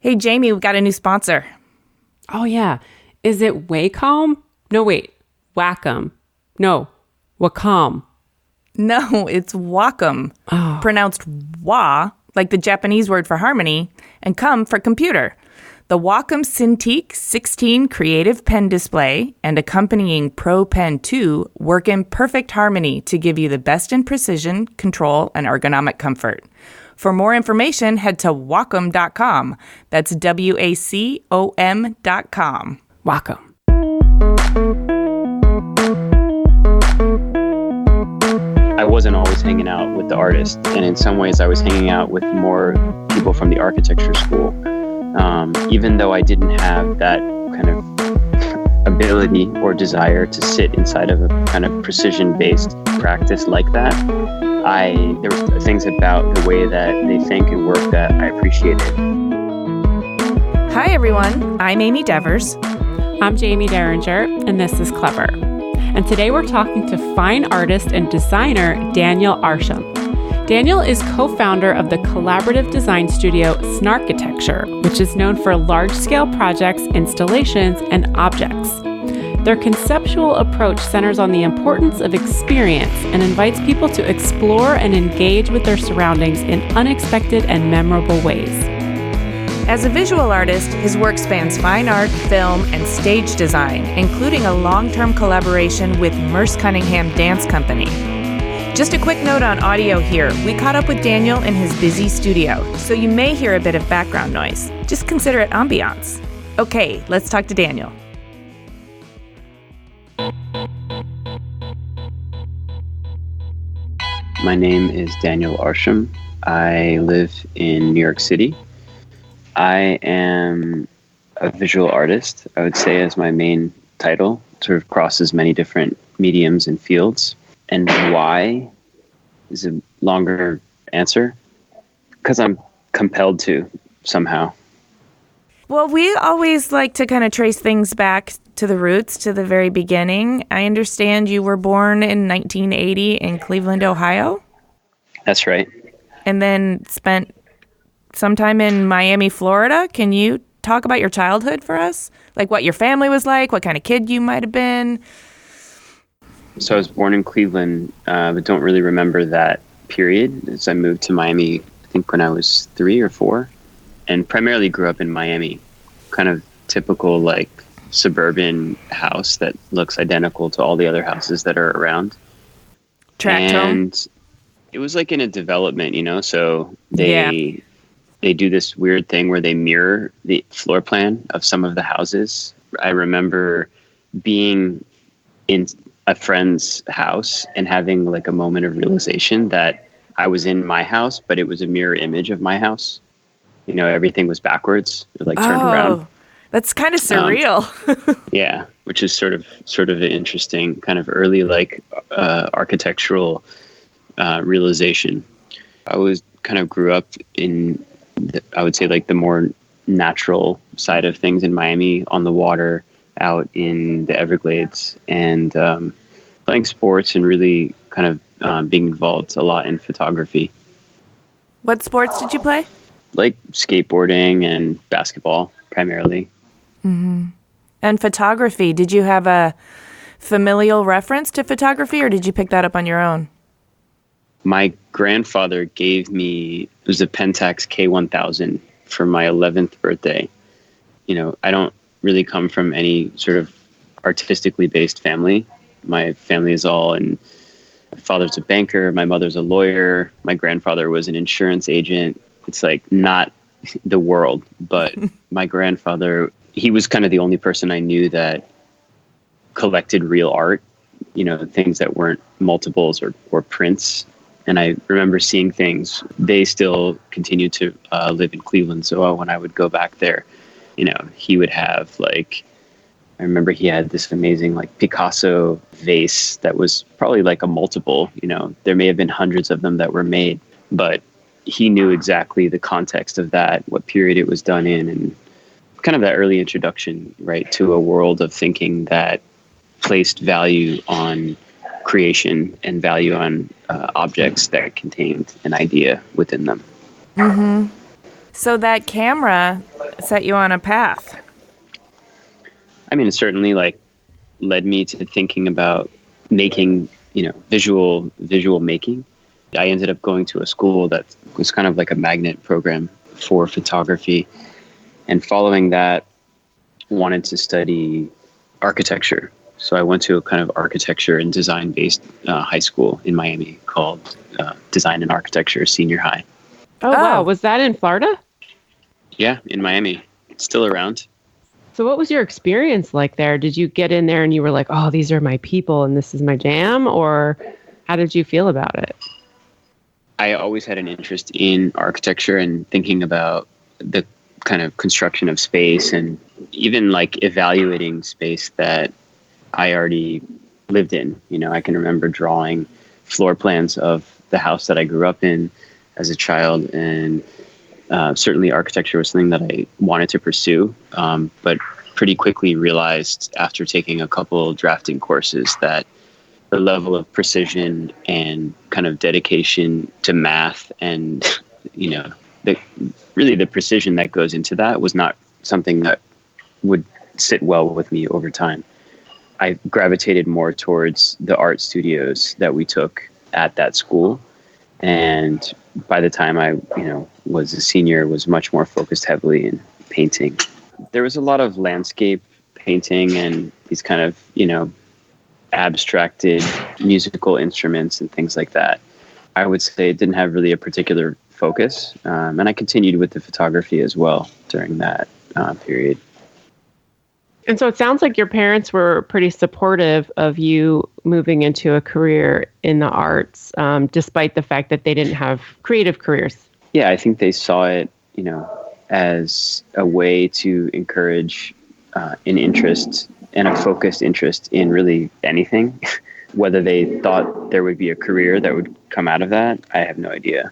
Hey, Jamie, we've got a new sponsor. Oh, yeah. Is it Wacom? No, wait. Wacom. No, Wacom. No, it's Wacom. Oh. Pronounced wa, like the Japanese word for harmony, and come for computer. The Wacom Cintiq 16 Creative Pen Display and accompanying Pro Pen 2 work in perfect harmony to give you the best in precision, control, and ergonomic comfort. For more information, head to Wacom.com. That's WACOM.com. Wacom. I wasn't always hanging out with the artist, and in some ways I was hanging out with more people from the architecture school. Even though I didn't have that kind of ability or desire to sit inside of a kind of precision-based practice like that, there were things about the way that they think and work that I appreciated. Hi, everyone. I'm Amy Devers. I'm Jamie Derringer, and this is Clever. And today we're talking to fine artist and designer Daniel Arsham. Daniel is co-founder of the collaborative design studio Snarkitecture, which is known for large-scale projects, installations, and objects. Their conceptual approach centers on the importance of experience and invites people to explore and engage with their surroundings in unexpected and memorable ways. As a visual artist, his work spans fine art, film, and stage design, including a long-term collaboration with Merce Cunningham Dance Company. Just a quick note on audio here. We caught up with Daniel in his busy studio, so you may hear a bit of background noise. Just consider it ambiance. Okay, let's talk to Daniel. My name is Daniel Arsham. I live in New York City. I am a visual artist, I would say, as my main title. Sort of crosses many different mediums and fields. And why is a longer answer, because I'm compelled to somehow. Well, we always like to kind of trace things back to the roots, to the very beginning. I understand you were born in 1980 in Cleveland, Ohio? That's right. And then spent some time in Miami, Florida. Can you talk about your childhood for us? Like what your family was like, what kind of kid you might have been? So I was born in Cleveland, but don't really remember that period, as I moved to Miami, I think when I was 3 or 4, and primarily grew up in Miami. Kind of typical, like, suburban house that looks identical to all the other houses that are around. Tract home? And it was like in a development, so they do this weird thing where they mirror the floor plan of some of the houses. I remember being in a friend's house and having like a moment of realization that I was in my house, but it was a mirror image of my house. Everything was backwards, like turned around. That's kind of surreal. Yeah, which is sort of an interesting kind of early architectural realization. I grew up in, I would say, like the more natural side of things in Miami, on the water, out in the Everglades, and playing sports and really kind of being involved a lot in photography. What sports did you play? Like skateboarding and basketball, primarily. Mm-hmm. And photography, did you have a familial reference to photography, or did you pick that up on your own? My grandfather gave me, it was a Pentax K1000 for my 11th birthday. I don't really come from any sort of artistically based family. My family is all, and my father's a banker, my mother's a lawyer, my grandfather was an insurance agent. It's like not the world, but my grandfather, he was kind of the only person I knew that collected real art, things that weren't multiples or prints. And I remember seeing things. They still continue to live in Cleveland. So when I would go back there, he would have I remember he had this amazing Picasso vase that was probably like a multiple. There may have been hundreds of them that were made, but he knew exactly the context of that, what period it was done in, and kind of that early introduction, right, to a world of thinking that placed value on creation and value on objects that contained an idea within them. Mm-hmm. So that camera set you on a path. I mean, it certainly led me to thinking about making, visual making. I ended up going to a school that was kind of like a magnet program for photography, and following that, wanted to study architecture. So I went to a kind of architecture and design based high school in Miami called Design and Architecture Senior High. Oh, wow. Was that in Florida? Yeah, in Miami. It's still around. So what was your experience like there? Did you get in there and you were like, oh, these are my people and this is my jam? Or how did you feel about it? I always had an interest in architecture and thinking about the kind of construction of space and even evaluating space that I already lived in. I can remember drawing floor plans of the house that I grew up in as a child, and certainly architecture was something that I wanted to pursue, but pretty quickly realized after taking a couple drafting courses that the level of precision and kind of dedication to math and, the precision that goes into that was not something that would sit well with me over time. I gravitated more towards the art studios that we took at that school. And by the time I, was a senior, was much more focused heavily in painting. There was a lot of landscape painting and these kind of, abstracted musical instruments and things like that. I would say it didn't have really a particular focus. And I continued with the photography as well during that period. And so it sounds like your parents were pretty supportive of you moving into a career in the arts, despite the fact that they didn't have creative careers. Yeah, I think they saw it, as a way to encourage an interest and a focused interest in really anything. Whether they thought there would be a career that would come out of that, I have no idea.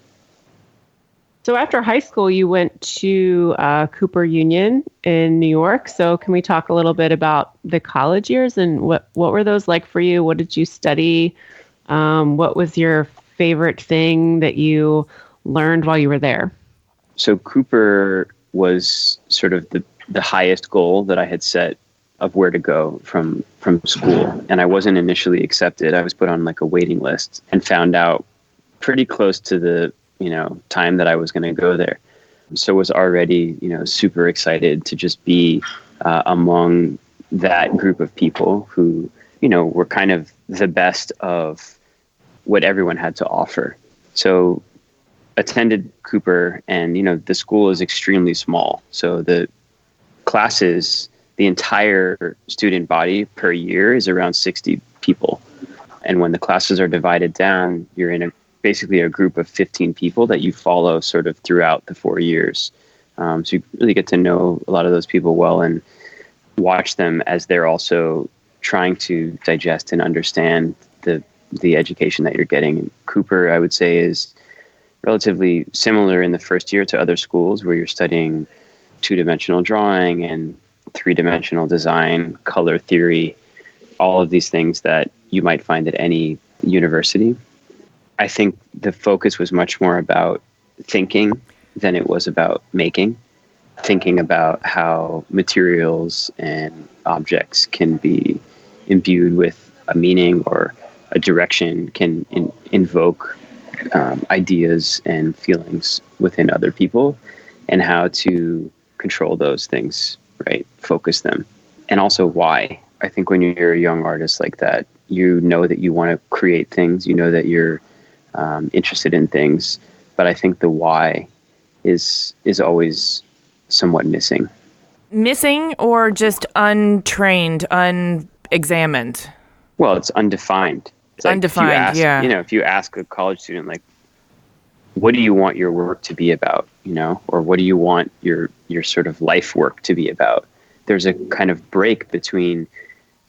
So after high school, you went to Cooper Union in New York. So can we talk a little bit about the college years and what were those like for you? What did you study? What was your favorite thing that you learned while you were there? So Cooper was sort of the highest goal that I had set of where to go from school. And I wasn't initially accepted. I was put on a waiting list and found out pretty close to the time that I was going to go there. So was already, super excited to just be among that group of people who, were kind of the best of what everyone had to offer. So attended Cooper, and, the school is extremely small. So the classes, the entire student body per year is around 60 people. And when the classes are divided down, you're in basically a group of 15 people that you follow sort of throughout the 4 years. So you really get to know a lot of those people well and watch them as they're also trying to digest and understand the education that you're getting. And Cooper, I would say, is relatively similar in the first year to other schools where you're studying two-dimensional drawing and three-dimensional design, color theory, all of these things that you might find at any university. I think the focus was much more about thinking than it was about making. Thinking about how materials and objects can be imbued with a meaning or a direction, can invoke ideas and feelings within other people, and how to control those things, right? Focus them. And also why. I think when you're a young artist like that, you know that you want to create things, you know that you're interested in things, but I think the why is always somewhat missing. Missing or just untrained, unexamined? Well, it's undefined. It's undefined, yeah. If you ask a college student, what do you want your work to be about, or what do you want your sort of life work to be about? There's a kind of break between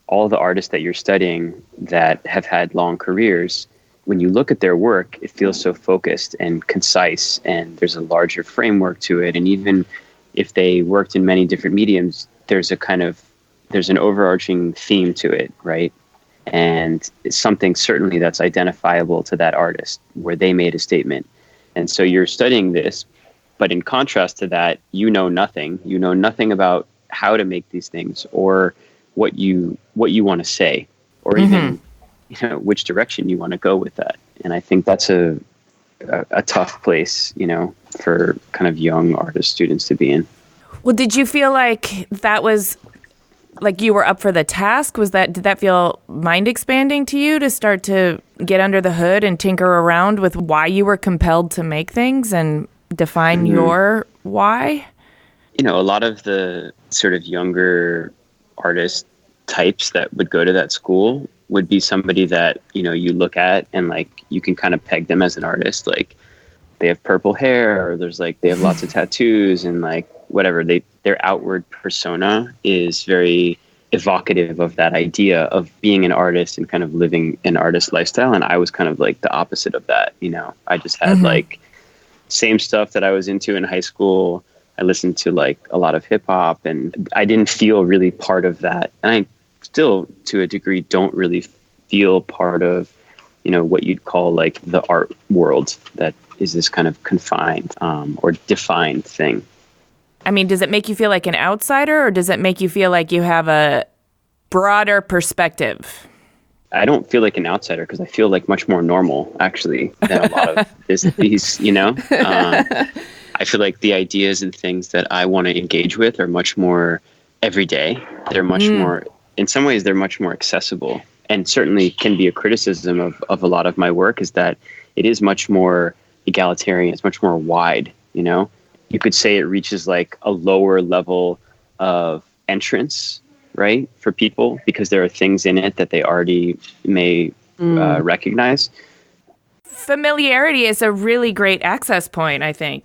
all the artists that you're studying that have had long careers. When you look at their work, it feels so focused and concise, and there's a larger framework to it. And even if they worked in many different mediums, there's an overarching theme to it, right? And it's something certainly that's identifiable to that artist where they made a statement. And so you're studying this But in contrast to that, you know nothing. You know nothing about how to make these things or what you want to say, or even which direction you want to go with that. And I think that's a tough place, for kind of young artist students to be in. Well, did you feel like that was like you were up for the task? Did that feel mind expanding to you to start to get under the hood and tinker around with why you were compelled to make things and define your why? A lot of the sort of younger artist types that would go to that school would be somebody that, you look at and like you can kind of peg them as an artist. Like they have purple hair, or they have lots of tattoos, and like whatever, their outward persona is very evocative of that idea of being an artist and kind of living an artist lifestyle. And I was kind of like the opposite of that. I just had like same stuff that I was into in high school. I listened to like a lot of hip hop, and I didn't feel really part of that. And I still, to a degree, don't really feel part of, what you'd call like the art world that is this kind of confined or defined thing. I mean, does it make you feel like an outsider, or does it make you feel like you have a broader perspective? I don't feel like an outsider because I feel like much more normal, actually, than a lot of these. I feel like the ideas and things that I want to engage with are much more everyday. They're much more, in some ways, they're much more accessible, and certainly can be a criticism of a lot of my work is that it is much more egalitarian. It's much more wide, You could say it reaches like a lower level of entrance, right, for people, because there are things in it that they already may recognize. Familiarity is a really great access point, I think.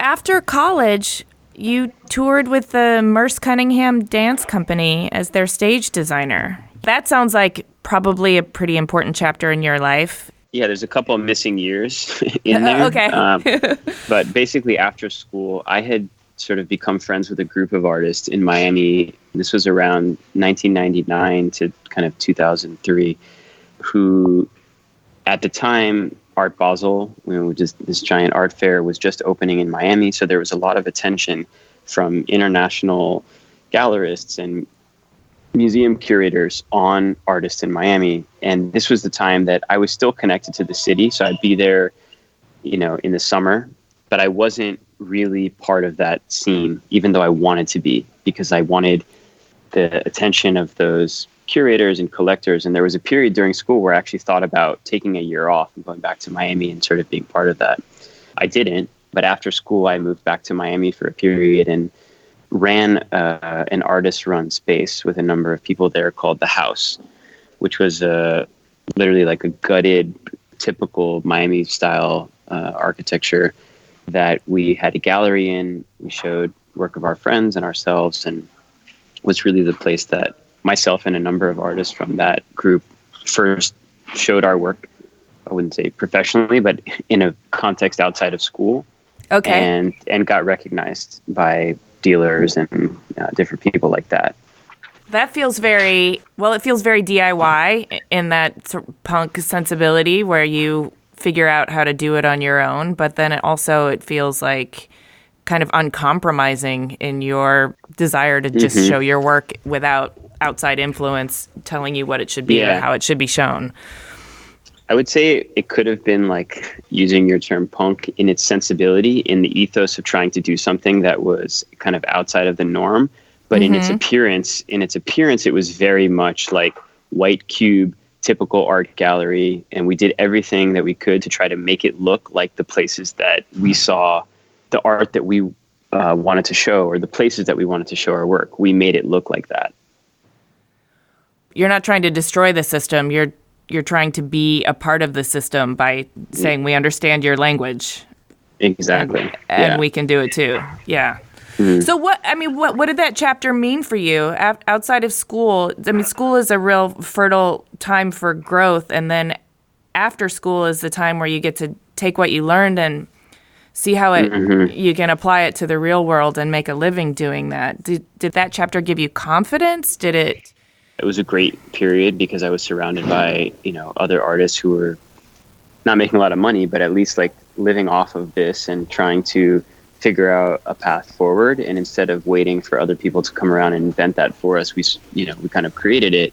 After college, you toured with the Merce Cunningham Dance Company as their stage designer. That sounds like probably a pretty important chapter in your life. Yeah, there's a couple of missing years in there. Okay. But basically after school, I had sort of become friends with a group of artists in Miami. This was around 1999 to kind of 2003, who at the time, Art Basel, which is this giant art fair, was just opening in Miami. So there was a lot of attention from international gallerists and museum curators on artists in Miami. And this was the time that I was still connected to the city. So I'd be there, in the summer, but I wasn't really part of that scene, even though I wanted to be, because I wanted the attention of those curators and collectors. And there was a period during school where I actually thought about taking a year off and going back to Miami and sort of being part of that. I didn't, but after school, I moved back to Miami for a period and ran an artist-run space with a number of people there called The House, which was literally like a gutted, typical Miami-style architecture that we had a gallery in. We showed work of our friends and ourselves, and was really the place that myself and a number of artists from that group first showed our work. I wouldn't say professionally, but in a context outside of school. Okay. And got recognized by dealers and different people like that. That feels it feels very DIY in that sort of punk sensibility where you figure out how to do it on your own, but then it feels like kind of uncompromising in your desire to just show your work without outside influence telling you what it should be or how it should be shown. I would say it could have been like, using your term, punk in its sensibility, in the ethos of trying to do something that was kind of outside of the norm, but in its appearance, it was very much like white cube, typical art gallery. And we did everything that we could to try to make it look like the places that we saw the art that we wanted to show, or the places that we wanted to show our work. We made it look like that. You're not trying to destroy the system. You're trying to be a part of the system by saying, we understand your language. Exactly. And we can do it too. Yeah. Mm-hmm. So what did that chapter mean for you outside of school? I mean, school is a real fertile time for growth. And then after school is the time where you get to take what you learned and see how you can apply it to the real world and make a living doing that. Did that chapter give you confidence? It was a great period because I was surrounded by, other artists who were not making a lot of money, but at least like living off of this and trying to figure out a path forward. And instead of waiting for other people to come around and invent that for us, we kind of created it.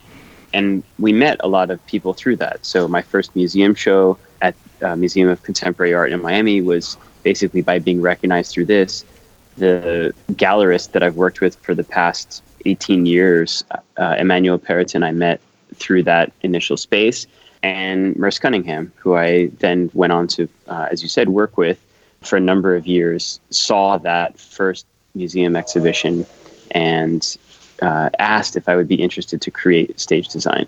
And we met a lot of people through that. So my first museum show at Museum of Contemporary Art in Miami was basically by being recognized through this. The gallerist that I've worked with for the past 18 years, Emmanuel Periton, I met through that initial space. And Merce Cunningham, who I then went on to, as you said, work with for a number of years, saw that first museum exhibition and asked if I would be interested to create stage design.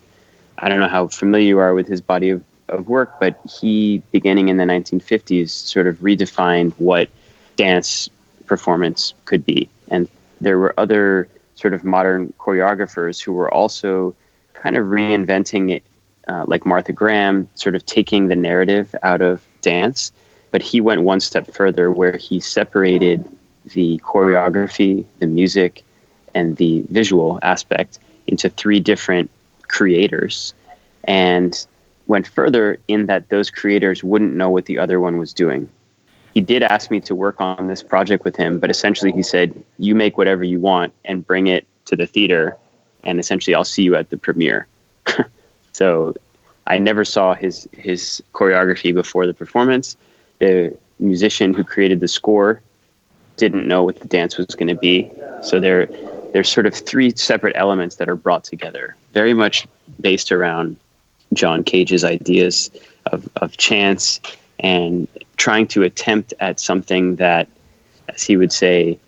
I don't know how familiar you are with his body of work, but he, beginning in the 1950s, sort of redefined what dance performance could be. And there were other sort of modern choreographers who were also kind of reinventing it, like Martha Graham, sort of taking the narrative out of dance. But he went one step further, where he separated the choreography, the music, and the visual aspect into three different creators, and went further in that those creators wouldn't know what the other one was doing. He did ask me to work on this project with him, but essentially he said, you make whatever you want and bring it to the theater, and essentially I'll see you at the premiere. So I never saw his choreography before the performance. The musician who created the score didn't know what the dance was going to be. So there's sort of three separate elements that are brought together, very much based around John Cage's ideas of chance and trying to attempt at something that, as he would say,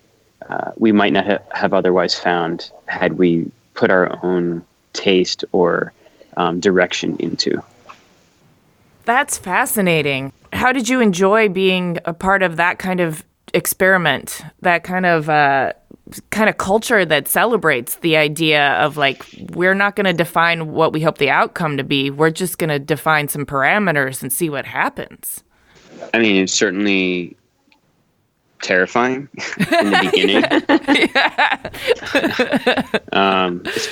we might not have otherwise found had we put our own taste or direction into. That's fascinating. How did you enjoy being a part of that kind of experiment, that kind of culture that celebrates the idea of, like, we're not going to define what we hope the outcome to be. We're just going to define some parameters and see what happens. I mean, it's certainly terrifying in the beginning.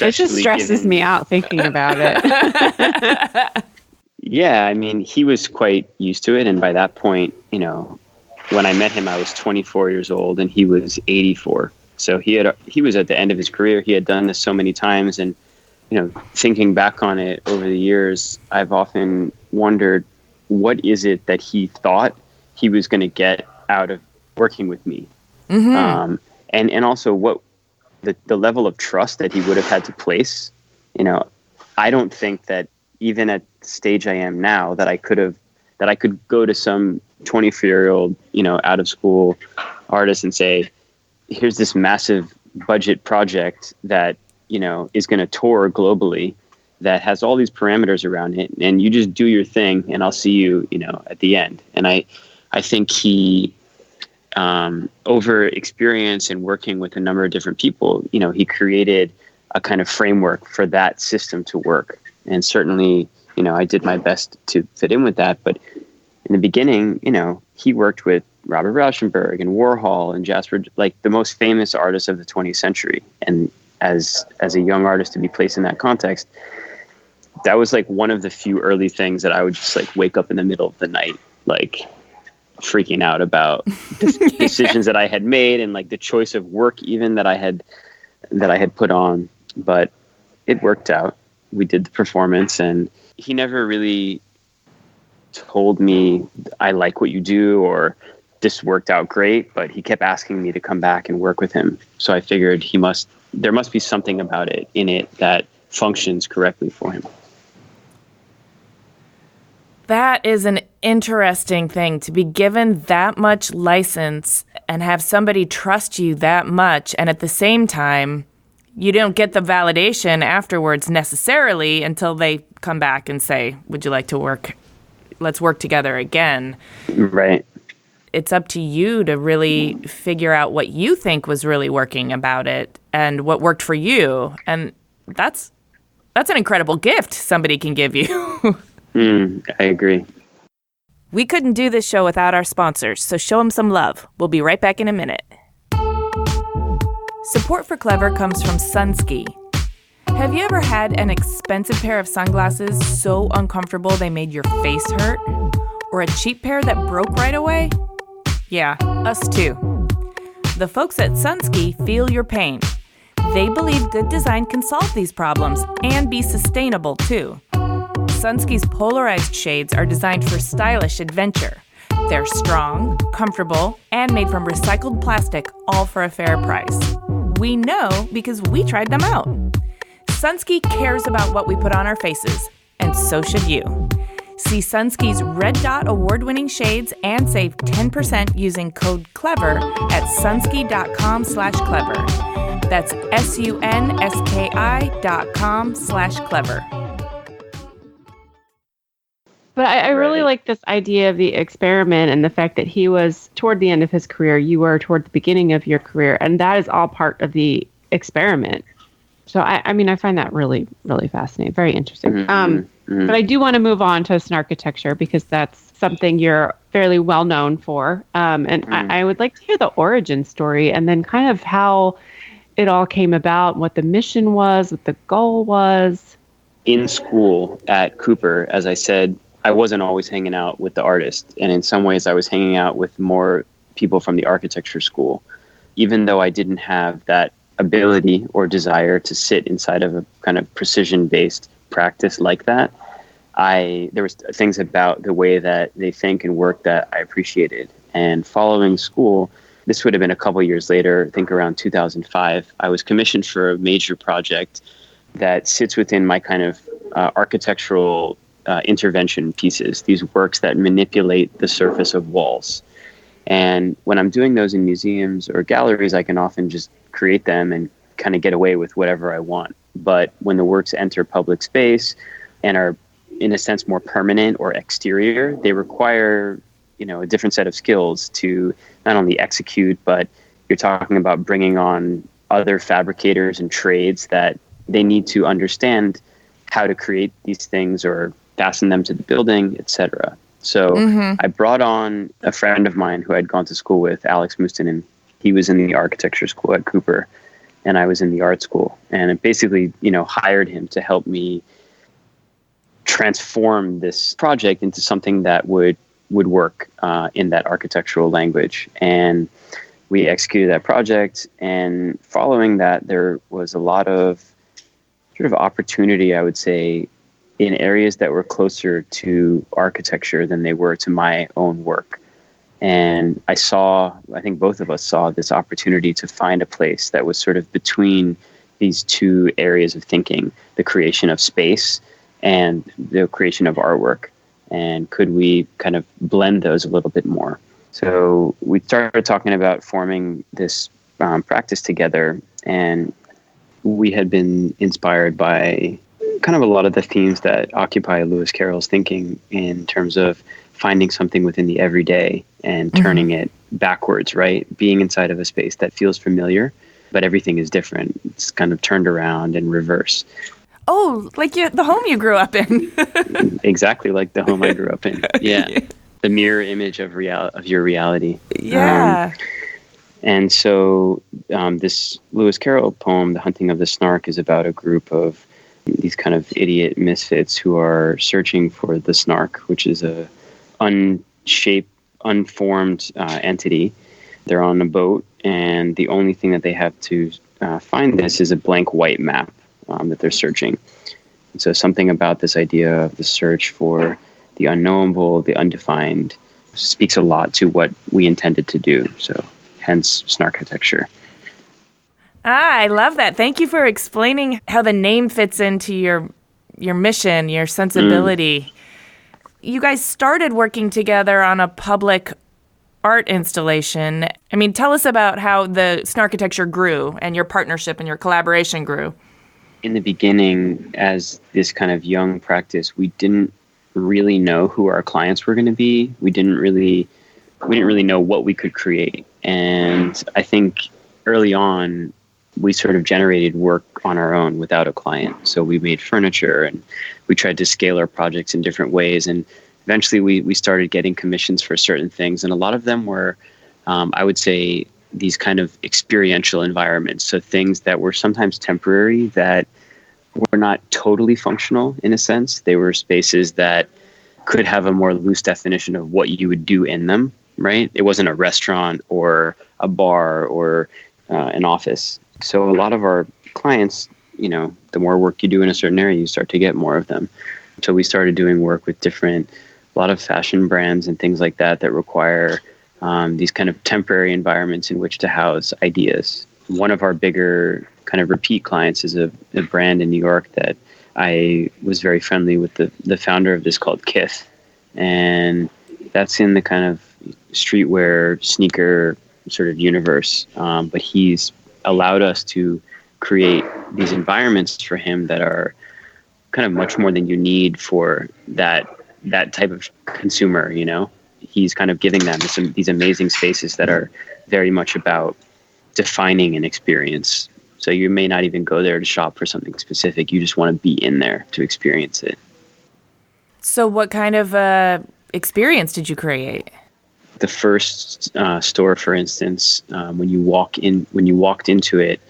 It just stresses me out thinking about it. Yeah, I mean, he was quite used to it. And by that point, when I met him, I was 24 years old and he was 84. So he was at the end of his career. He had done this so many times. And, thinking back on it over the years, I've often wondered, what is it that he thought he was going to get out of working with me? Mm-hmm. And also what the level of trust that he would have had to place. I don't think that even at the stage I am now, that I could go to some 24-year-old, out of school artist and say, here's this massive budget project that, is going to tour globally, that has all these parameters around it, and you just do your thing and I'll see you, at the end. And I think he, over experience and working with a number of different people, he created a kind of framework for that system to work. And certainly, I did my best to fit in with that. But in the beginning, he worked with Robert Rauschenberg and Warhol and Jasper, like the most famous artists of the 20th century. And as a young artist, to be placed in that context, that was like one of the few early things that I would just like wake up in the middle of the night, like freaking out about the decisions that I had made and like the choice of work even that I had put on. But it worked out. We did the performance, and he never really told me, I like what you do, or this worked out great, but he kept asking me to come back and work with him. So I figured there must be something about it in it that functions correctly for him. That is an interesting thing, to be given that much license and have somebody trust you that much, and at the same time, you don't get the validation afterwards necessarily until they come back and say, would you like to work? Let's work together again. Right. It's up to you to really figure out what you think was really working about it and what worked for you. And that's an incredible gift somebody can give you. I agree. We couldn't do this show without our sponsors, so show them some love. We'll be right back in a minute. Support for Clever comes from Sunski. Have you ever had an expensive pair of sunglasses so uncomfortable they made your face hurt? Or a cheap pair that broke right away? Yeah, us too. The folks at Sunski feel your pain. They believe good design can solve these problems and be sustainable too. Sunski's polarized shades are designed for stylish adventure. They're strong, comfortable, and made from recycled plastic, all for a fair price. We know because we tried them out. Sunski cares about what we put on our faces, and so should you. See Sunski's Red Dot award-winning shades and save 10% using code CLEVER at sunski.com/clever. That's sunski.com/clever. But I really like this idea of the experiment and the fact that he was toward the end of his career, you were toward the beginning of your career, and that is all part of the experiment. So, I mean, I find that really, really fascinating, very interesting. But I do want to move on to Snarkitecture because that's something you're fairly well known for. I would like to hear the origin story and then kind of how it all came about, what the mission was, what the goal was. In school at Cooper, as I said, I wasn't always hanging out with the artist. And in some ways, I was hanging out with more people from the architecture school, even though I didn't have that ability or desire to sit inside of a kind of precision-based practice like that. There was things about the way that they think and work that I appreciated. And following school, this would have been a couple years later, I think around 2005, I was commissioned for a major project that sits within my kind of architectural intervention pieces, these works that manipulate the surface of walls. And when I'm doing those in museums or galleries, I can often just create them and kind of get away with whatever I want. But when the works enter public space and are, in a sense, more permanent or exterior, they require, a different set of skills to not only execute, but you're talking about bringing on other fabricators and trades that they need to understand how to create these things or fasten them to the building, etc. So I brought on a friend of mine who I'd gone to school with, Alex Mustonen. He was in the architecture school at Cooper, and I was in the art school. And I basically, hired him to help me transform this project into something that would work in that architectural language. And we executed that project. And following that, there was a lot of sort of opportunity, I would say, in areas that were closer to architecture than they were to my own work. And I think both of us saw this opportunity to find a place that was sort of between these two areas of thinking, the creation of space and the creation of artwork. And could we kind of blend those a little bit more? So we started talking about forming this practice together, and we had been inspired by kind of a lot of the themes that occupy Lewis Carroll's thinking in terms of finding something within the everyday and turning it backwards, right? Being inside of a space that feels familiar, but everything is different. It's kind of turned around in reverse. Oh, like the home you grew up in. Exactly like the home I grew up in. Yeah. The mirror image of your reality. Yeah. And so this Lewis Carroll poem, The Hunting of the Snark, is about a group of these kind of idiot misfits who are searching for the snark, which is a unshaped, unformed entity. They're on a boat, and the only thing that they have to find this is a blank white map that they're searching. And so something about this idea of the search for the unknowable, the undefined, speaks a lot to what we intended to do. So hence Snarkitecture. I love that. Thank you for explaining how the name fits into your mission, your sensibility. You guys started working together on a public art installation. I mean, tell us about how the Snarkitecture grew and your partnership and your collaboration grew. In the beginning, as this kind of young practice, we didn't really know who our clients were going to be. We didn't really know what we could create. And I think early on, we sort of generated work on our own without a client. So we made furniture and we tried to scale our projects in different ways. And eventually we started getting commissions for certain things. And a lot of them were, I would say, these kind of experiential environments. So things that were sometimes temporary, that were not totally functional in a sense. They were spaces that could have a more loose definition of what you would do in them, right? It wasn't a restaurant or a bar or an office. So a lot of our clients, the more work you do in a certain area, you start to get more of them. So we started doing work with a lot of fashion brands and things like that require these kind of temporary environments in which to house ideas. One of our bigger kind of repeat clients is a brand in New York that I was very friendly with the founder of this called Kith. And that's in the kind of streetwear sneaker sort of universe. But he's allowed us to create these environments for him that are kind of much more than you need for that type of consumer, He's kind of giving them these amazing spaces that are very much about defining an experience. So you may not even go there to shop for something specific. You just want to be in there to experience it. So what kind of experience did you create? The first store, for instance, when you walked into it,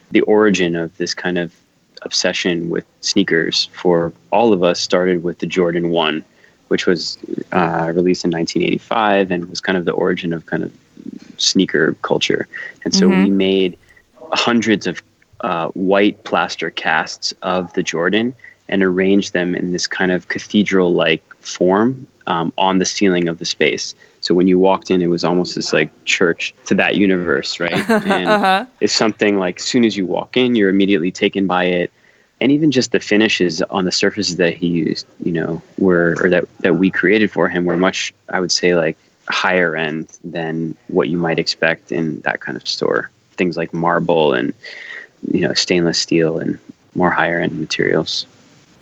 the origin of this kind of obsession with sneakers for all of us started with the Jordan 1, which was released in 1985 and was kind of the origin of kind of sneaker culture. And so we made hundreds of white plaster casts of the Jordan and arranged them in this kind of cathedral-like form on the ceiling of the space. So when you walked in, it was almost this like church to that universe, right? And it's something like as soon as you walk in, you're immediately taken by it. And even just the finishes on the surfaces that he used, that we created for him were much, I would say, like higher end than what you might expect in that kind of store. Things like marble and, stainless steel and more higher end materials.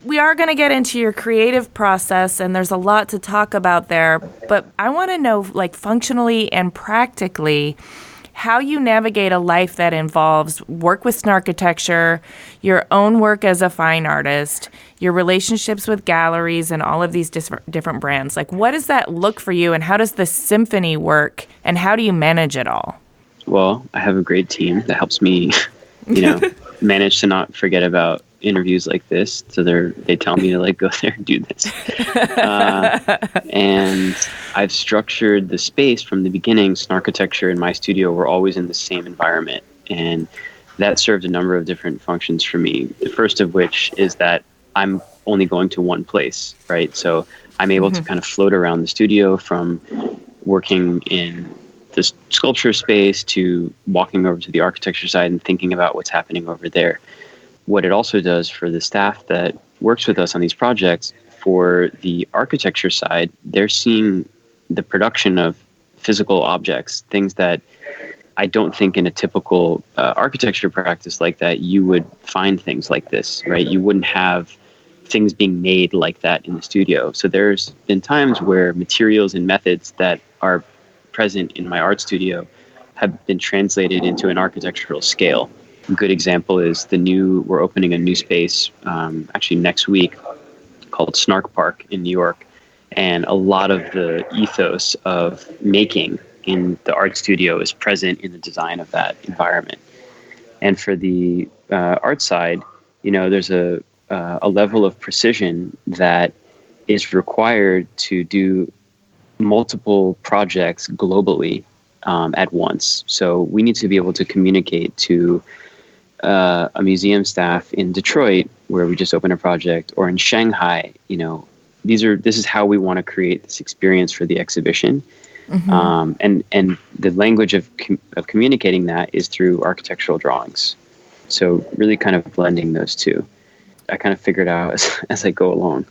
We are going to get into your creative process, and there's a lot to talk about there, but I want to know, like, functionally and practically, how you navigate a life that involves work with Snarkitecture, your own work as a fine artist, your relationships with galleries and all of these different brands. Like, what does that look for you, and how does the symphony work, and how do you manage it all? Well, I have a great team that helps me, manage to not forget about interviews like this. So they tell me to go there and do this. And I've structured the space from the beginning. Snarkitecture and my studio were always in the same environment. And that served a number of different functions for me. The first of which is that I'm only going to one place, right? So I'm able to kind of float around the studio from working in the sculpture space to walking over to the architecture side and thinking about what's happening over there. What it also does for the staff that works with us on these projects, for the architecture side, they're seeing the production of physical objects, things that I don't think in a typical architecture practice like that, you would find things like this, right? You wouldn't have things being made like that in the studio. So there's been times where materials and methods that are present in my art studio have been translated into an architectural scale. A good example is we're opening a new space actually next week called Snark Park in New York. And a lot of the ethos of making in the art studio is present in the design of that environment. And for the art side, there's a level of precision that is required to do multiple projects globally at once. So we need to be able to communicate to a museum staff in Detroit, where we just opened a project, or in Shanghai. This is how we want to create this experience for the exhibition. And the language of communicating that is through architectural drawings. So really kind of blending those two. I kind of figured out as I go along,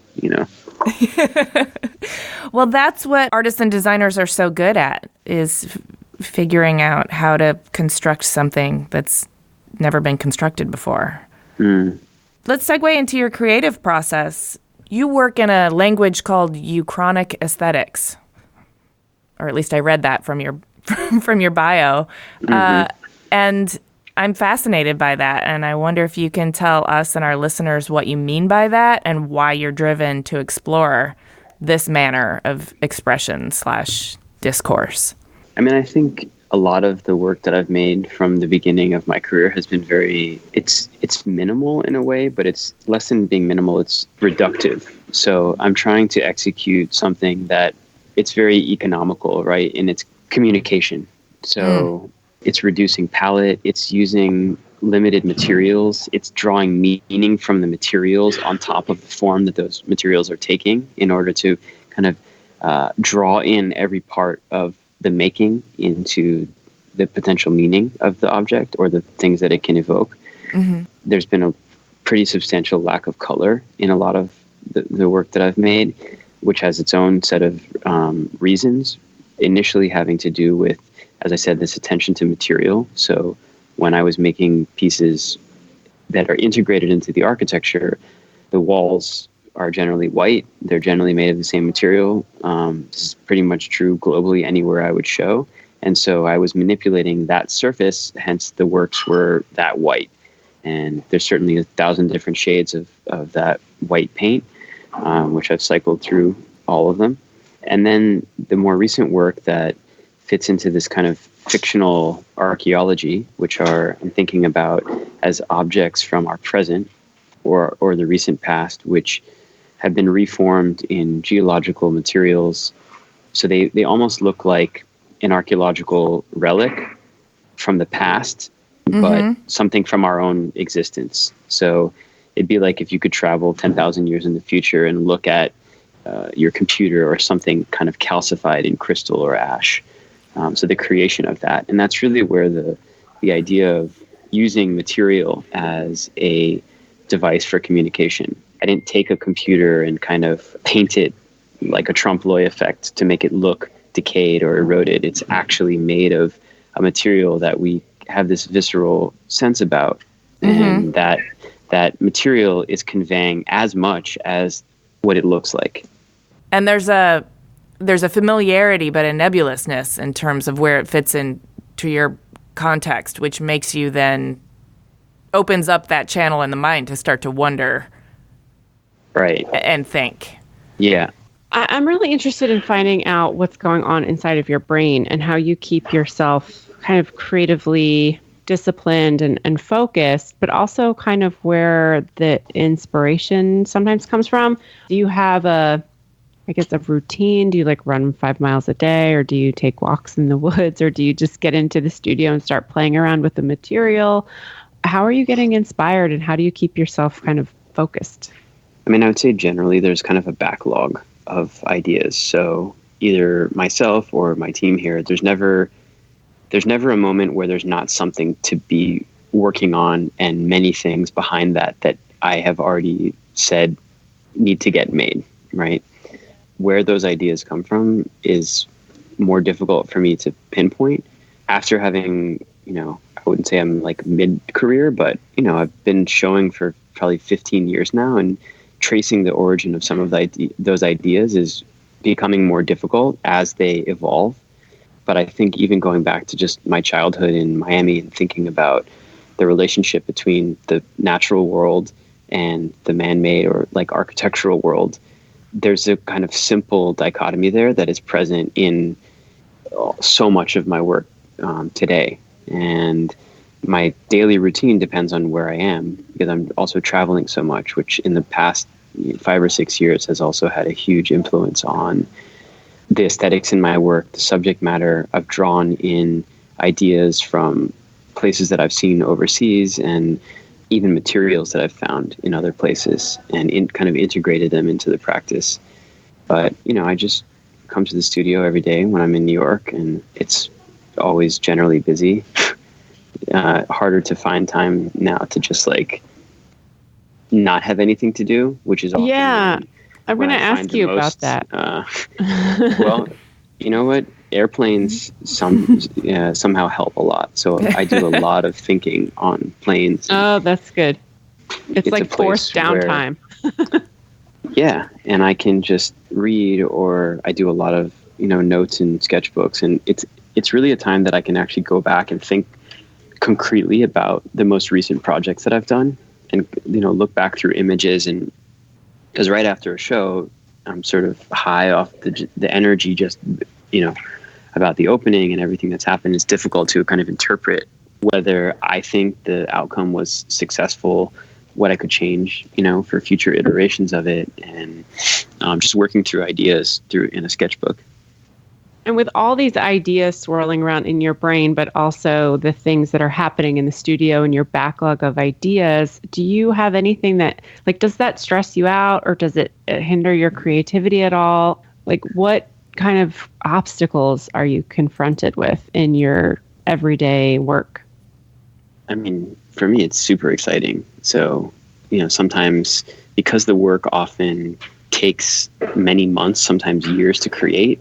Well, that's what artists and designers are so good at, is figuring out how to construct something that's never been constructed before. Let's segue into your creative process. You work in a language called uchronic aesthetics, or at least I read that from your from your bio. And I'm fascinated by that, and I wonder if you can tell us and our listeners what you mean by that and why you're driven to explore this manner of expression / discourse. I mean, I think a lot of the work that I've made from the beginning of my career has been it's minimal in a way, but it's less than being minimal, it's reductive. So I'm trying to execute something that it's very economical, right? In its communication. So it's reducing palette, it's using limited materials, it's drawing meaning from the materials on top of the form that those materials are taking in order to kind of draw in every part of the making into the potential meaning of the object or the things that it can evoke. Mm-hmm. There's been a pretty substantial lack of color in a lot of the work that I've made, which has its own set of reasons, initially having to do with, as I said, this attention to material. So when I was making pieces that are integrated into the architecture, the walls are generally white. They're generally made of the same material. This is pretty much true globally anywhere I would show. And so I was manipulating that surface, hence the works were that white. And there's certainly 1,000 different shades of that white paint, which I've cycled through all of them. And then the more recent work that fits into this kind of fictional archaeology, which I'm thinking about as objects from our present or the recent past, which have been reformed in geological materials. So they almost look like an archaeological relic from the past, but something from our own existence. So it'd be like if you could travel 10,000 years in the future and look at your computer or something kind of calcified in crystal or ash. So the creation of that. And that's really where the idea of using material as a device for communication. I didn't take a computer and kind of paint it like a trompe-l'oeil effect to make it look decayed or eroded. It's actually made of a material that we have this visceral sense about. And that material is conveying as much as what it looks like. And there's a familiarity, but a nebulousness in terms of where it fits into your context, which makes you then opens up that channel in the mind to start to wonder, right, and think. Yeah, I'm really interested in finding out what's going on inside of your brain and how you keep yourself kind of creatively disciplined and focused, but also kind of where the inspiration sometimes comes from. Do you have a routine? Do you like run 5 miles a day, or do you take walks in the woods, or do you just get into the studio and start playing around with the material? How are you getting inspired, and how do you keep yourself kind of focused? I mean, I would say generally there's kind of a backlog of ideas. So either myself or my team here, there's never a moment where there's not something to be working on and many things behind that I have already said need to get made, right? Where those ideas come from is more difficult for me to pinpoint. After having, I wouldn't say I'm like mid-career, but, I've been showing for probably 15 years now, and tracing the origin of some of those ideas is becoming more difficult as they evolve. But I think even going back to just my childhood in Miami and thinking about the relationship between the natural world and the man-made or like architectural world, there's a kind of simple dichotomy there that is present in so much of my work today. And my daily routine depends on where I am, because I'm also traveling so much, which in the past 5 or 6 years has also had a huge influence on the aesthetics in my work, the subject matter. I've drawn in ideas from places that I've seen overseas and even materials that I've found in other places and kind of integrated them into the practice. But, I just come to the studio every day when I'm in New York, and it's always generally busy. Harder to find time now to just like not have anything to do, which is often I'm going to ask you about that. Well, you know what? Airplanes somehow help a lot. So I do a lot of thinking on planes. Oh, that's good. It's like forced downtime. Yeah, and I can just read, or I do a lot of notes and sketchbooks, and it's really a time that I can actually go back and think concretely about the most recent projects that I've done, and look back through images. And because right after a show, I'm sort of high off the energy, just about the opening and everything that's happened. It's difficult to kind of interpret whether I think the outcome was successful, what I could change, for future iterations of it, and just working through ideas in a sketchbook. And with all these ideas swirling around in your brain, but also the things that are happening in the studio and your backlog of ideas, do you have anything that, like, does that stress you out or does it hinder your creativity at all? Like, what kind of obstacles are you confronted with in your everyday work? I mean, for me, it's super exciting. So, sometimes because the work often takes many months, sometimes years to create,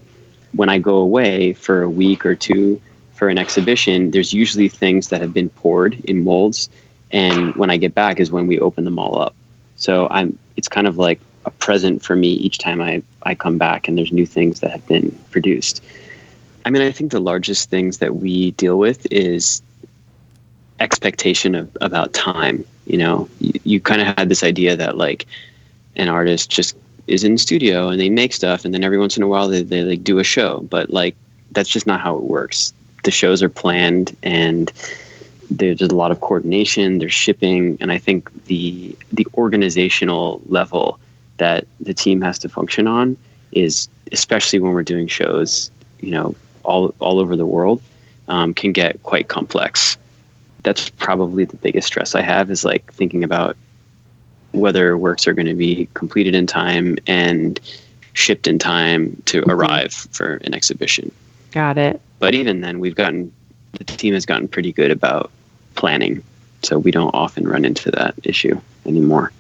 when I go away for a week or two for an exhibition, there's usually things that have been poured in molds. And when I get back is when we open them all up. So it's kind of like a present for me each time I come back and there's new things that have been produced. I mean, I think the largest things that we deal with is expectation about time. You kind of had this idea that like an artist just is in the studio and they make stuff and then every once in a while they like do a show, but like that's just not how it works. The shows are planned and there's a lot of coordination, there's shipping, and I think the organizational level that the team has to function on is, especially when we're doing shows all over the world, can get quite complex. That's probably the biggest stress I have, is like thinking about whether works are going to be completed in time and shipped in time to arrive for an exhibition. Got it. But even then, the team has gotten pretty good about planning, so we don't often run into that issue anymore.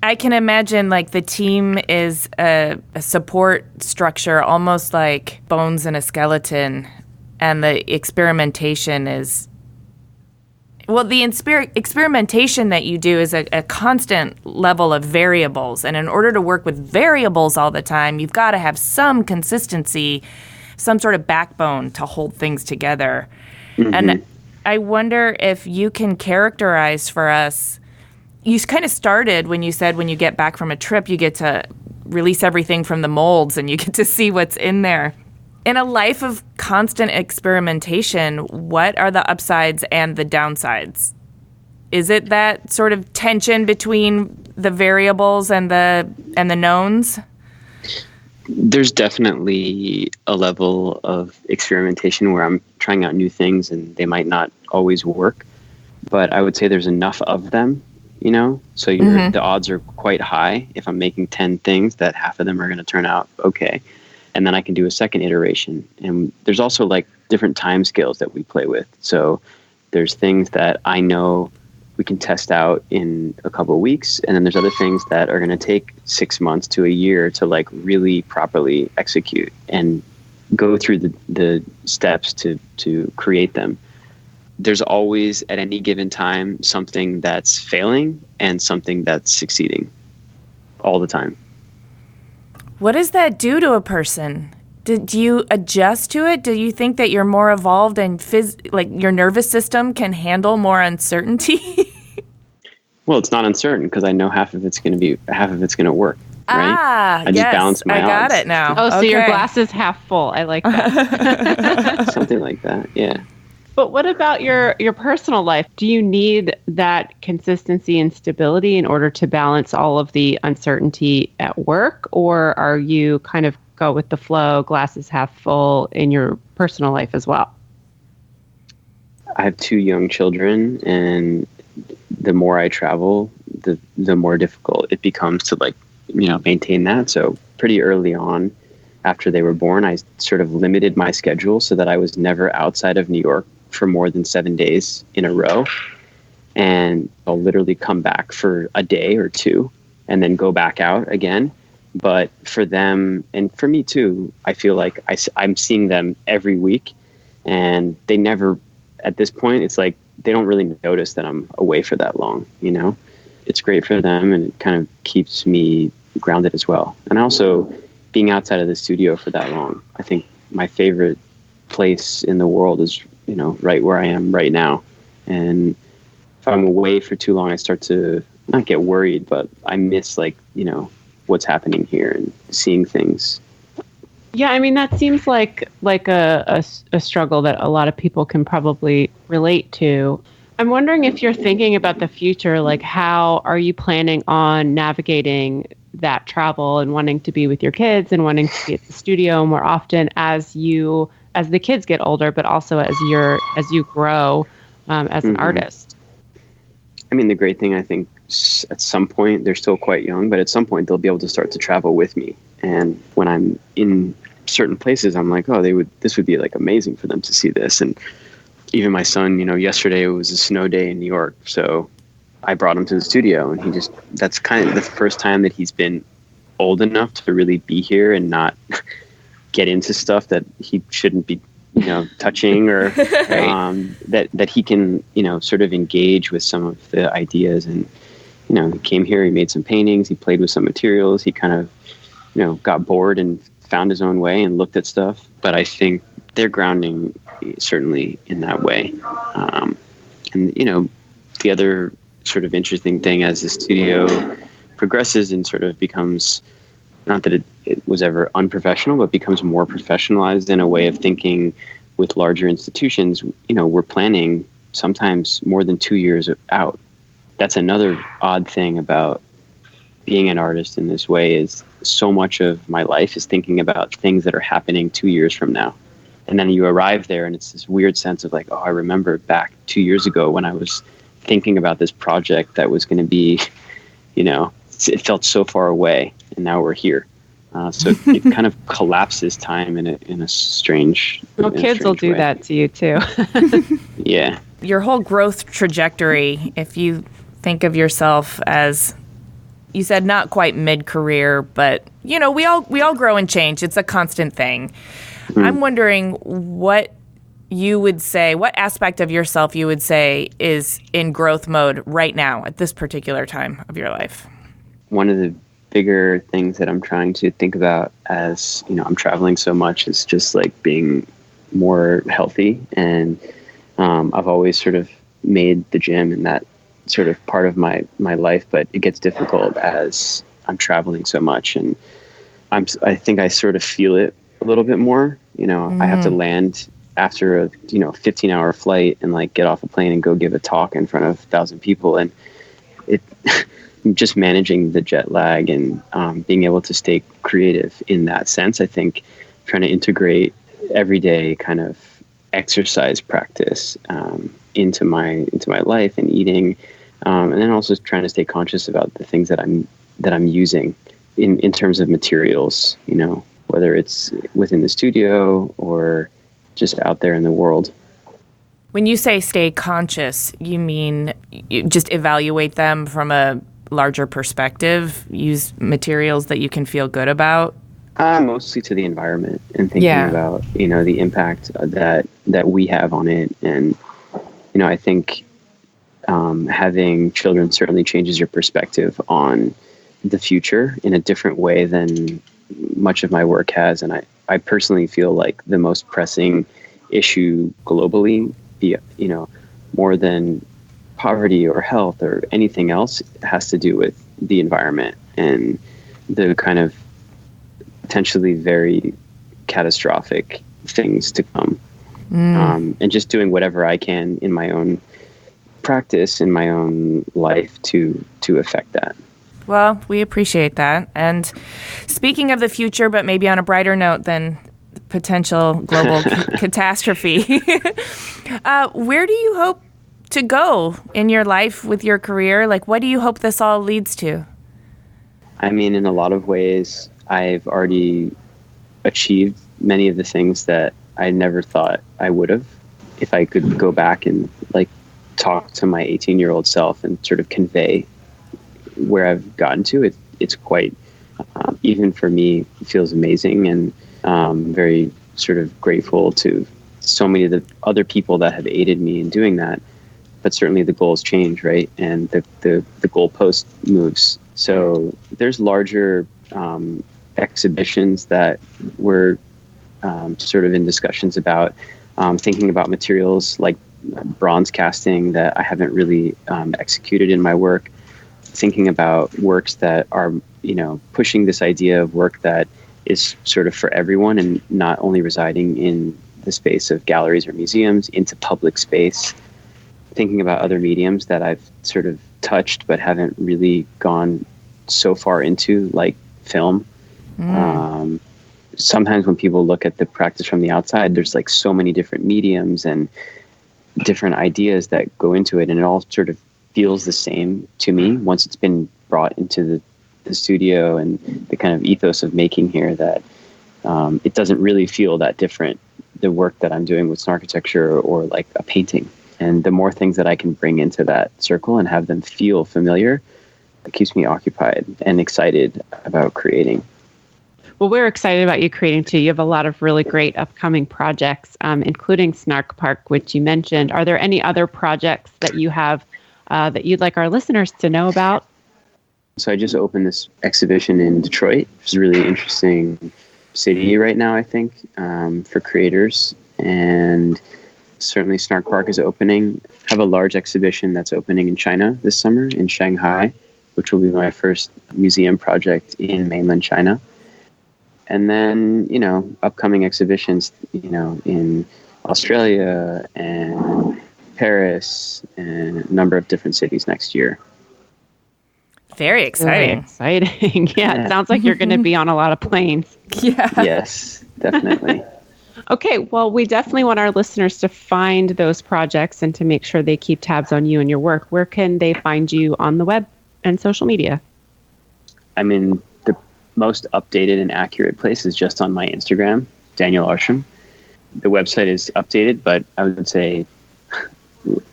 I can imagine like the team is a support structure, almost like bones in a skeleton, and the experimentation is... Well, the experimentation that you do is a constant level of variables. And in order to work with variables all the time, you've got to have some consistency, some sort of backbone to hold things together. Mm-hmm. And I wonder if you can characterize for us, you kind of started when you said when you get back from a trip, you get to release everything from the molds and you get to see what's in there. In a life of constant experimentation, what are the upsides and the downsides? Is it that sort of tension between the variables and the knowns? There's definitely a level of experimentation where I'm trying out new things and they might not always work, but I would say there's enough of them, so the odds are quite high if I'm making 10 things that half of them are going to turn out okay. And then I can do a second iteration. And there's also like different time scales that we play with. So there's things that I know we can test out in a couple of weeks. And then there's other things that are going to take 6 months to a year to like really properly execute and go through the steps to create them. There's always at any given time something that's failing and something that's succeeding all the time. What does that do to a person? Do you adjust to it? Do you think that you're more evolved and like your nervous system can handle more uncertainty? Well, it's not uncertain because I know half of it's going to work. Right? I just balance my odds. I got it now. Oh, so your glass is half full. I like that. Something like that. Yeah. But what about your personal life? Do you need that consistency and stability in order to balance all of the uncertainty at work? Or are you kind of go with the flow, glasses half full in your personal life as well? I have 2 young children, and the more I travel, the more difficult it becomes to maintain that. So pretty early on after they were born, I sort of limited my schedule so that I was never outside of New York for more than 7 days in a row. And I'll literally come back for a day or 2 and then go back out again. But for them and for me too, I feel like I'm seeing them every week, and they never, at this point, it's like they don't really notice that I'm away for that long, It's great for them, and it kind of keeps me grounded as well. And also being outside of the studio for that long, I think my favorite place in the world is right where I am right now. And if I'm away for too long, I start to not get worried, but I miss what's happening here and seeing things. Yeah, I mean, that seems like a struggle that a lot of people can probably relate to. I'm wondering if you're thinking about the future, like how are you planning on navigating that travel and wanting to be with your kids and wanting to be at the studio more often as the kids get older, but also as you grow as an artist? I mean, the great thing, I think, at some point, they're still quite young, but at some point they'll be able to start to travel with me. And when I'm in certain places, I'm like, oh, this would be like amazing for them to see this. And even my son, yesterday it was a snow day in New York. So I brought him to the studio, and that's kind of the first time that he's been old enough to really be here and not get into stuff that he shouldn't be, touching, or right. that he can, sort of engage with some of the ideas. And, he came here, he made some paintings, he played with some materials, he kind of, got bored and found his own way and looked at stuff. But I think they're grounding certainly in that way. And, the other sort of interesting thing as the studio progresses and sort of becomes, not that it was ever unprofessional, but becomes more professionalized in a way of thinking with larger institutions, we're planning sometimes more than 2 years out. That's another odd thing about being an artist in this way, is so much of my life is thinking about things that are happening 2 years from now. And then you arrive there and it's this weird sense of like, oh, I remember back 2 years ago when I was thinking about this project that was going to be, it felt so far away, and now we're here. So it kind of collapses time in a strange. Well, kids will do that to you too. Yeah. Your whole growth trajectory, if you think of yourself as, you said not quite mid-career, but we all grow and change. It's a constant thing. I'm wondering what you would say, what aspect of yourself you would say is in growth mode right now at this particular time of your life. One of the bigger things that I'm trying to think about as, I'm traveling so much, is just like being more healthy. And I've always sort of made the gym and that sort of part of my life, but it gets difficult as I'm traveling so much. And I think I sort of feel it a little bit more. I have to land after a 15-hour flight and like get off a plane and go give a talk in front of 1,000 people, and it just managing the jet lag and being able to stay creative in that sense. I think trying to integrate everyday kind of exercise practice into my life and eating, and then also trying to stay conscious about the things that I'm using in terms of materials, whether it's within the studio or just out there in the world. When you say stay conscious, you mean you just evaluate them from a larger perspective, use materials that you can feel good about? Mostly to the environment and thinking about, the impact that we have on it. And, I think having children certainly changes your perspective on the future in a different way than much of my work has. And I personally feel like the most pressing issue globally, more than poverty or health or anything else, has to do with the environment and the kind of potentially very catastrophic things to come. And just doing whatever I can in my own practice, in my own life to affect that. Well, we appreciate that. And speaking of the future, but maybe on a brighter note than potential global catastrophe, where do you hope to go in your life with your career? Like, what do you hope this all leads to? I mean, in a lot of ways, I've already achieved many of the things that I never thought I would have. If I could go back and like talk to my 18-year-old self and sort of convey where I've gotten to, it's quite, even for me, it feels amazing, and very sort of grateful to so many of the other people that have aided me in doing that. But certainly the goals change, right? And the goalpost moves. So there's larger exhibitions that we're sort of in discussions about, thinking about materials like bronze casting that I haven't really executed in my work, thinking about works that are, pushing this idea of work that is sort of for everyone and not only residing in the space of galleries or museums, into public space, thinking about other mediums that I've sort of touched but haven't really gone so far into, like film. Sometimes when people look at the practice from the outside, there's like so many different mediums and different ideas that go into it, and it all sort of feels the same to me once it's been brought into the studio and the kind of ethos of making here, that it doesn't really feel that different, the work that I'm doing with Snarkitecture or like a painting. And the more things that I can bring into that circle and have them feel familiar, it keeps me occupied and excited about creating. Well, we're excited about you creating too. You have a lot of really great upcoming projects, including Snark Park, which you mentioned. Are there any other projects that you have that you'd like our listeners to know about? So I just opened this exhibition in Detroit, which is a really interesting city right now, I think, for creators. And certainly Snark Park is opening. I have a large exhibition that's opening in China this summer, in Shanghai, which will be my first museum project in mainland China. And then, upcoming exhibitions, in Australia and Paris and a number of different cities next year. Very exciting. Very exciting. Yeah, it sounds like you're going to be on a lot of planes. Yeah. Yes, definitely. Okay, well, we definitely want our listeners to find those projects and to make sure they keep tabs on you and your work. Where can they find you on the web and social media? I'm in the most updated and accurate place is just on my Instagram, Daniel Arsham. The website is updated, but I would say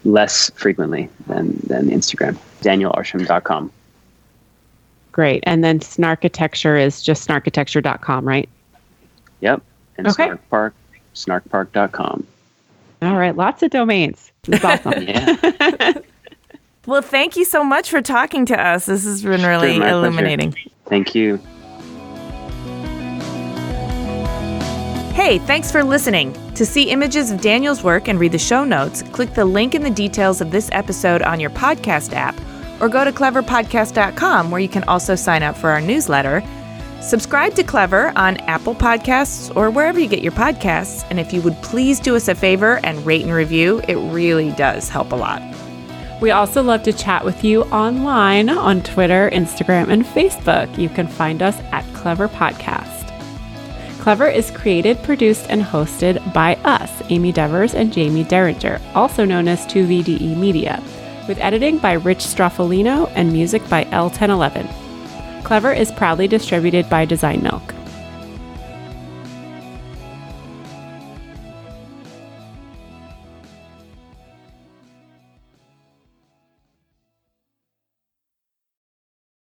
less frequently than Instagram, danielarsham.com. Great. And then Snarkitecture is just snarkitecture.com, right? Yep. And okay. Snark Park, snarkpark.com. All right. Lots of domains. That's awesome. Yeah. Well, thank you so much for talking to us. This has been really illuminating. Pleasure. Thank you. Hey, thanks for listening. To see images of Daniel's work and read the show notes, click the link in the details of this episode on your podcast app, or go to cleverpodcast.com, where you can also sign up for our newsletter. Subscribe to Clever on Apple Podcasts or wherever you get your podcasts. And if you would please do us a favor and rate and review, it really does help a lot. We also love to chat with you online on Twitter, Instagram, and Facebook. You can find us at Clever Podcast. Clever is created, produced, and hosted by us, Amy Devers and Jamie Derringer, also known as 2VDE Media, with editing by Rich Straffolino and music by L1011. Clever is proudly distributed by Design Milk.